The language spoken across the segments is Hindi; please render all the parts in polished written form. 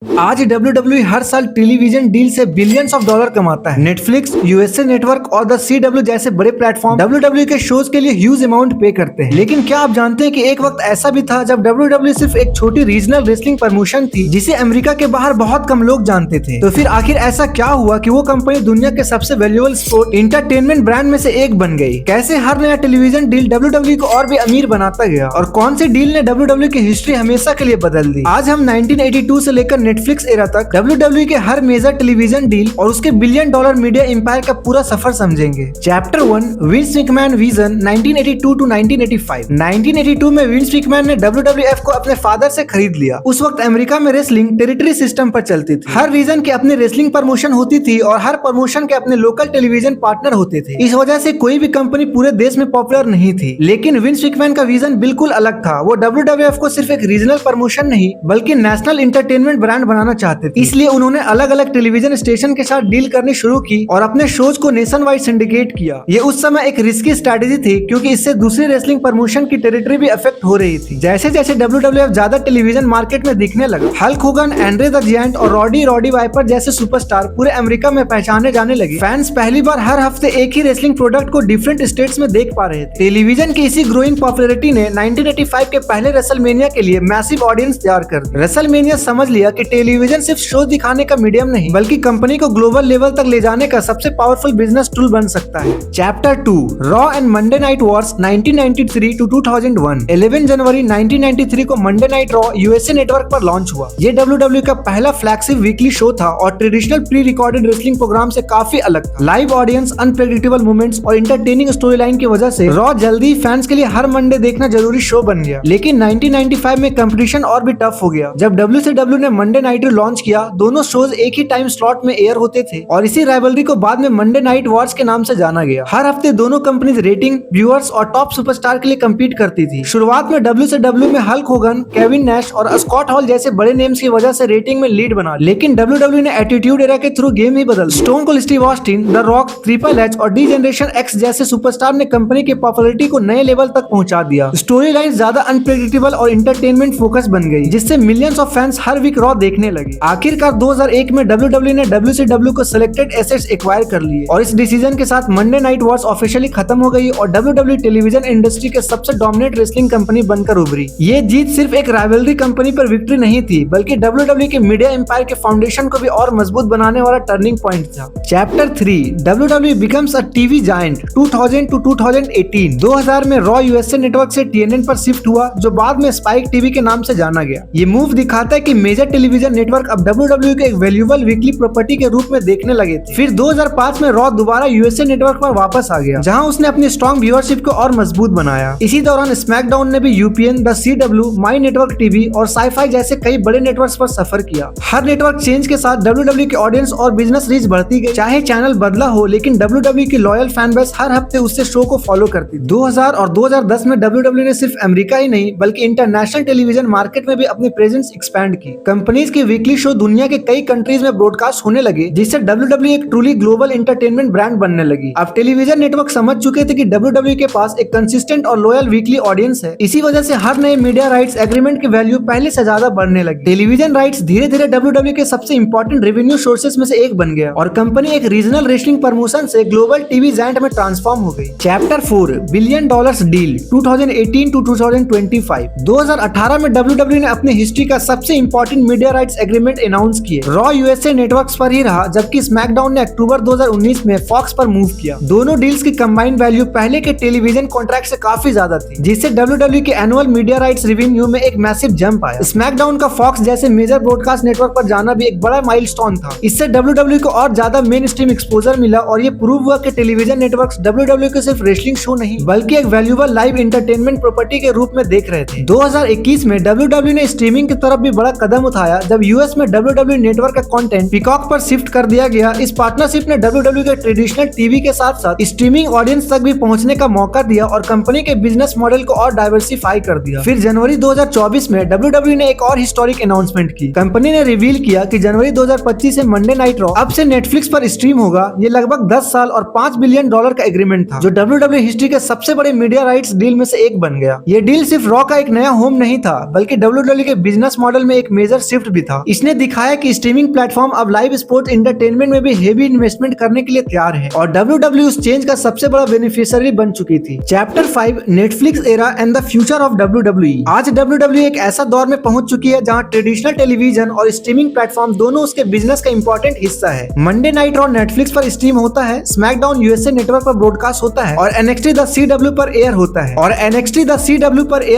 आज WWE हर साल टेलीविजन डील से बिलियंस ऑफ डॉलर कमाता है। नेटफ्लिक्स, यूएसए नेटवर्क और द CW जैसे बड़े प्लेटफॉर्म WWE के शोज के लिए ह्यूज अमाउंट पे करते हैं। लेकिन क्या आप जानते हैं कि एक वक्त ऐसा भी था जब WWE सिर्फ एक छोटी रीजनल रेसलिंग प्रमोशन थी जिसे अमेरिका के बाहर बहुत कम लोग जानते थे। तो फिर आखिर ऐसा क्या हुआ कि वो कंपनी दुनिया के सबसे वैल्यूएबल स्पोर्ट इंटरटेनमेंट ब्रांड में से एक बन गई? कैसे हर नया टेलीविजन डील WWE को और भी अमीर बनाता गया और कौन से डील ने WWE की हिस्ट्री हमेशा के लिए बदल दी? आज हम 1982 से लेकर नेटफ्लिक्स एरा तक WWE के हर मेजर टेलीविजन डील और उसके बिलियन डॉलर मीडिया एम्पायर का पूरा सफर समझेंगे। Chapter 1, Vince McMahon vision 1982 to 1985। 1982 में विंस मैकमैन ने WWF को अपने फादर से खरीद लिया। उस वक्त अमेरिका में रेसलिंग टेरिटरी सिस्टम पर चलती थी। हर रीजन की अपनी रेसलिंग प्रमोशन होती थी और हर प्रमोशन के अपने लोकल टेलीविजन पार्टनर होते थे। इस वजह से कोई भी कंपनी पूरे देश में पॉपुलर नहीं थी। लेकिन विंस मैकमैन का विजन बिल्कुल अलग था। वो WWF को सिर्फ एक रीजनल प्रमोशन नहीं बल्कि नेशनल इंटरटेनमेंट ब्रांड बनाना चाहते थे। इसलिए उन्होंने अलग अलग टेलीविजन स्टेशन के साथ डील करनी शुरू की और अपने शोज को नेशन वाइड सिंडिकेट किया। ये उस समय एक रिस्की स्ट्रेटेजी थी क्योंकि इससे दूसरी रेसलिंग प्रमोशन की टेरिटरी भी अफेक्ट हो रही थी। जैसे जैसे WWF ज्यादा टेलीविजन मार्केट में दिखने लगा, Hulk Hogan, Andre the giant और रॉडी वाइपर जैसे सुपरस्टार पूरे अमेरिका में पहचाने जाने लगे। फैंस पहली बार हर हफ्ते एक ही रेसलिंग प्रोडक्ट को डिफरेंट स्टेट्स में देख पा रहे थे। टेलीविजन की इसी ग्रोइंग पॉपुलैरिटी ने 1985 के पहले रेसलमेनिया के लिए मैसिव ऑडियंस तैयार कर दी। रेसलमेनिया समझ लिया कि टेलीविजन सिर्फ शो दिखाने का मीडियम नहीं बल्कि कंपनी को ग्लोबल लेवल तक ले जाने का सबसे पावरफुल बिजनेस टूल बन सकता है। Chapter 2, Raw and Monday Night Wars 1993 to 2001। 11 जनवरी 1993 को Monday Night Raw USA network पर लॉन्च हुआ। ये WWE का पहला फ्लैगशिप वीकली शो था और traditional pre recorded wrestling programme से काफी अलग था। लाइव ऑडियंस, अनप्रेडिक्टेबल मोमेंट्स और इंटरटेनिंग स्टोरी लाइन की वजह से रॉ जल्दी फैंस के लिए हर मंडे देखना जरूरी शो बन गया। लेकिन 1995 में कंपटीशन और भी टफ हो गया। जब WCW ने मंडे नाइट लॉन्च किया, दोनों शोज एक ही टाइम स्लॉट में एयर होते थे और इसी राइवलरी को बाद में मंडे नाइट वॉर्स के नाम से जाना गया। हर हफ्ते दोनों कंपनीज रेटिंग, व्यूअर्स और टॉप सुपरस्टार के लिए कम्पीट करती थी। शुरुआत में WCW में हल्क होगन, केविन नैश और स्कॉट हॉल जैसे बड़े नेम्स की वजह से रेटिंग में लीड बना, लेकिन WWE ने एटीट्यूड एरा के थ्रू गेम ही बदल। Stone Cold Steve Austin, the Rock, Triple H और डी जनरेशन एक्स जैसे सुपरस्टार ने कंपनी की पॉपुलैरिटी को नए लेवल तक पहुंचा दिया। स्टोरी लाइन ज्यादा अनप्रेडिक्टेबल और इंटरटेनमेंट फोकस बन गई जिससे मिलियंस ऑफ फैंस हर वीक रॉ देखने लगे। आखिरकार 2001 में WWE ने WCW को सिलेक्टेड एसेट्स एक्वायर कर लिए और इस डिसीजन के साथ मंडे नाइट वॉर्स ऑफिशियली खत्म हो गई और WWE टेलीविजन इंडस्ट्री के सबसे डोमिनेट रेसलिंग कंपनी बनकर उभरी। ये जीत सिर्फ एक राइवलरी कंपनी पर विक्ट्री नहीं थी बल्कि WWE के मीडिया एम्पायर के फाउंडेशन को भी और मजबूत बनाने वाला टर्निंग पॉइंट था। Chapter 3, WWE becomes a TV giant 2000 to 2018। 2000 में रॉ यूएसए नेटवर्क से TNN पर शिफ्ट हुआ जो बाद में स्पाइक टीवी के नाम से जाना गया। ये मूव दिखाता है कि मेजर टेलीविजन नेटवर्क अब WWE के एक वैल्यूएबल वीकली प्रॉपर्टी के रूप में देखने लगे थे। फिर 2005 में रॉ दोबारा यूएसए नेटवर्क पर वापस आ गया जहां उसने अपनी स्ट्रॉन्ग व्यूअरशिप को और मजबूत बनाया। इसी दौरान स्मैकडाउन ने भी UPN, the CW, my network TV और साईफाई जैसे कई बड़े नेटवर्क्स पर सफर किया। हर नेटवर्क चेंज के साथ WWE की ऑडियंस और बिजनेस रीच बढ़ती गई। चाहे चैनल बदला हो लेकिन WWE की लॉयल फैन बेस हर हफ्ते उससे शो को फॉलो करती थी। 2000 और 2010 में WWE ने सिर्फ अमेरिका ही नहीं बल्कि इंटरनेशनल टेलीविजन मार्केट में भी अपनी प्रेजेंस एक्सपैंड की। कंपनीज की वीकली शो दुनिया के कई कंट्रीज में ब्रॉडकास्ट होने लगे जिससे WWE एक ट्रूली ग्लोबल एंटरटेनमेंट ब्रांड बनने लगी। अब टेलीविजन नेटवर्क समझ चुके थे कि WWE के पास एक कंसिस्टेंट और लॉयल वीकली ऑडियंस है। इसी वजह से हर नए मीडिया राइट्स एग्रीमेंट की वैल्यू पहले से ज्यादा बढ़ने लगी। टेलीविजन राइट्स धीरे धीरे WWE के सबसे इंपॉर्टेंट रेवेन्यू सोर्सेस में से एक बन गया और कंपनी एक रीजनल रेसलिंग प्रमोशन से ग्लोबल टीवी जायंट में ट्रांसफॉर्म हो गई। Chapter 4, billion dollars deal 2018 to 2025। 2018 में WWE ने अपनी हिस्ट्री का सबसे important media rights agreement announce किए। रॉ यूएसए नेटवर्क्स पर ही रहा जबकि स्मैकडाउन ने अक्टूबर 2019 में फॉक्स पर मूव किया। दोनों डील्स की कंबाइंड वैल्यू पहले के टेलीविजन कॉन्ट्रैक्ट से काफी ज्यादा थी जिससे WWE के एनुअल मीडिया राइट्स रेवेन्यू में एक मैसिव जंप आया। स्मैकडाउन का फॉक्स जैसे मेजर ब्रॉडकास्ट नेटवर्क पर जाना भी एक बड़ा माइलस्टोन था। इससे WWE को और ज्यादा मेन स्ट्रीम एक्सपोजर मिला और ये प्रूव हुआ कि टेलीविजन नेटवर्क्स WWE को सिर्फ रेसलिंग शो नहीं बल्कि एक वैल्यूएबल लाइव एंटरटेनमेंट प्रॉपर्टी के रूप में देख रहे थे। 2021 में WWE ने स्ट्रीमिंग की तरफ भी बड़ा कदम उठाया जब यूएस में WWE नेटवर्क का कंटेंट पीकॉक पर शिफ्ट कर दिया गया। इस पार्टनरशिप ने WWE के ट्रेडिशनल टीवी के साथ साथ स्ट्रीमिंग ऑडियंस तक भी पहुंचने का मौका दिया और कंपनी के बिजनेस मॉडल को और डाइवर्सिफाई कर दिया। फिर जनवरी 2024 में WWE ने एक और हिस्टोरिक अनाउंसमेंट की। कंपनी ने रिवील किया कि जनवरी 2025 से मंडे नाइट रॉ अब से नेटफ्लिक्स पर स्ट्रीम होगा। ये लगभग 10 साल और $5 बिलियन का एग्रीमेंट था जो WWE हिस्ट्री के सबसे बड़े मीडिया राइट्स डील में से एक बन गया। ये डील सिर्फ रॉ का एक नया होम नहीं था बल्कि WWE के बिजनेस मॉडल में एक मेजर शिफ्ट भी था। इसने दिखाया कि स्ट्रीमिंग प्लेटफॉर्म अब लाइव स्पोर्ट्स एंटरटेनमेंट में भी हेवी इन्वेस्टमेंट करने के लिए तैयार है और WWE उस चेंज का सबसे बड़ा बेनिफिशियरी बन चुकी थी। Chapter 5 Netflix era and the future of WWE। आज WWE एक ऐसा दौर में पहुंच चुकी है जहां ट्रेडिशनल टेलीविजन और स्ट्रीमिंग प्लेटफॉर्म दोनों उसके बिजनेस का इंपॉर्टेंट हिस्सा है। मंडे नाइट और नेटफ्लिक्स पर स्ट्रीम होता है, स्मैकडाउन यूएसए नेटवर्क पर ब्रॉडकास्ट होता है और NXT द CW पर एयर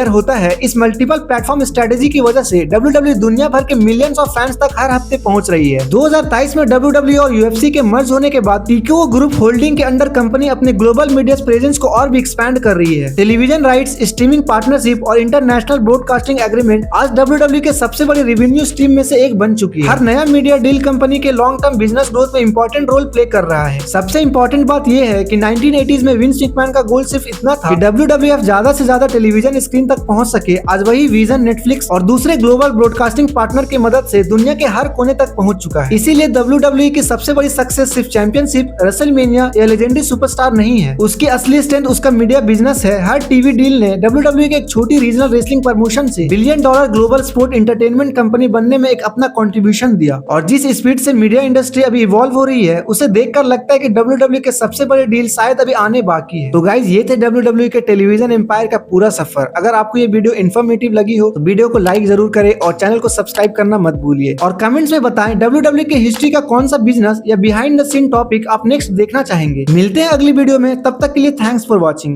होता है। इस मल्टीपल प्लेटफॉर्म स्ट्रेटेजी की वजह से WWE दुनिया भर के मिलियंस ऑफ फैंस तक हर हफ्ते पहुंच रही है। 2023 में WWE और UFC के मर्ज होने के बाद TKO ग्रुप होल्डिंग के अंडर कंपनी अपने ग्लोबल मीडिया प्रेजेंस को और भी एक्सपैंड कर रही है। टेलीविजन राइट्स, स्ट्रीमिंग पार्टनरशिप और इंटरनेशनल ब्रॉडकास्टिंग एग्रीमेंट आज WWE के सबसे बड़ी रेवेन्यू स्ट्रीम में से एक बन चुकी है। हर नया मीडिया डील कंपनी के लॉन्ग टर्म बिजनेस ग्रोथ में इंपॉर्टेंट रोल प्ले कर रहा है। सबसे इंपॉर्टेंट बात यह है कि 1980s में विंस मैकमैन का गोल सिर्फ इतना था कि WWF ज्यादा से ज्यादा टेलीविजन स्क्रीन तक पहुंच सके। आज वही विजन नेटफ्लिक्स और दूसरे ग्लोबल ब्रॉडकास्टिंग पार्टनर की मदद से दुनिया के हर कोने तक पहुंच चुका है। इसीलिए WWE की सबसे बड़ी सक्सेस सिर्फ चैंपियनशिप, रेसलमेनिया या लेजेंडरी सुपरस्टार नहीं है। उसकी असली स्ट्रेंथ उसका मीडिया बिजनेस है। हर टीवी डील ने WWE के एक छोटी रीजनल रेसलिंग प्रमोशन से $1 billion global sport entertainment company बनने में एक अपना कंट्रीब्यूशन दिया। और जिस स्पीड से मीडिया इंडस्ट्री अभी इवॉल्व हो रही है, उसे देखकर लगता है कि WWE के सबसे बड़े डील शायद अभी आने बाकी है। तो गाइज, ये थे WWE के टेलीविजन एम्पायर का पूरा सफर। अगर आपको ये वीडियो इन्फॉर्मेटिव लगी हो तो वीडियो को लाइक जरूर करें और चैनल को सब्सक्राइब करना मत भूलिए। और कमेंट्स में बताएं WWE की हिस्ट्री का कौन सा बिजनेस या बिहाइंड द सीन टॉपिक आप नेक्स्ट देखना चाहेंगे। मिलते हैं अगली वीडियो में, तब तक के लिए थैंक्स फॉर वॉचिंग।